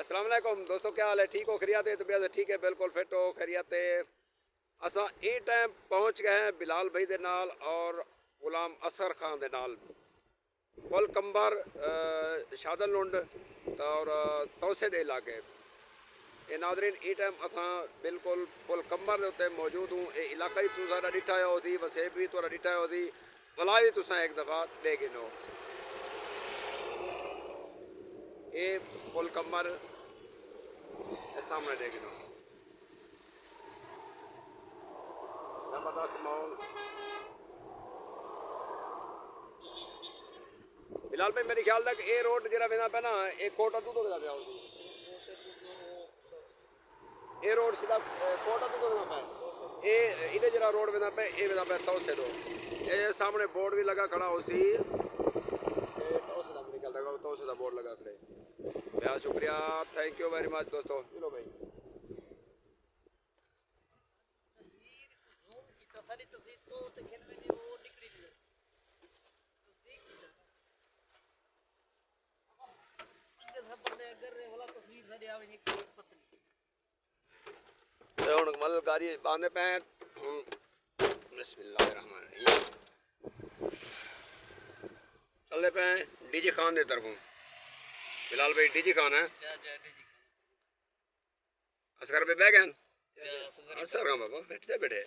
अस्सलाम वालेकुम दोस्तों, क्या हाल है? ठीक हो? खैरियत है? तबीयत ठीक है? बिल्कुल फिट हो? खैरियत है? असा ई टाइम पहुँच गए हैं बिलाल भाई दे नाल और गुलाम असर खान दे नाल पुल कंबर शादल लुंड और तौसे दे इलाके ये नादरीन ई टाइम असा बिल्कुल पुल कंबर दे उत्ते मौजूद हूँ। ये इलाका ही तुसा ॾिठा होती, वसेब भी तुरा ॾिठा होती, भला भी तुसा एक दफ़ा दे गिनो। ये पुल कंबर सामने दे गिनो जबरदस्त माहौल। बिलाल भाई मेरे ख्याल तक ये रोड जरा वेंदा पे ना एक कोट अदू तो वेंदा पे होती ये रोड सीधा कोट अदू तो वेंदा पे ये इधे जरा रोड वेंदा पे ये वेंदा पे तौसे दो ये सामने बोर्ड भी लगा खड़ा होसी तौसे दा मेरे ख्याल तक तौसे दा बोर्ड लगा खड़े। बहुत शुक्रिया, थैंक यू वेरी मच दोस्तों। चलो भाई ਹੁਣ ਮਤਲਬ गाड़ी बांधे पे हैं बिस्मिल्लाहिर्रहमानिर्रहीम चलते पे हैं डीजे खान की तरफों। बिलाल भाई डीजे खान है असगर पे बैग हैं असर बाबा बैठे बैठे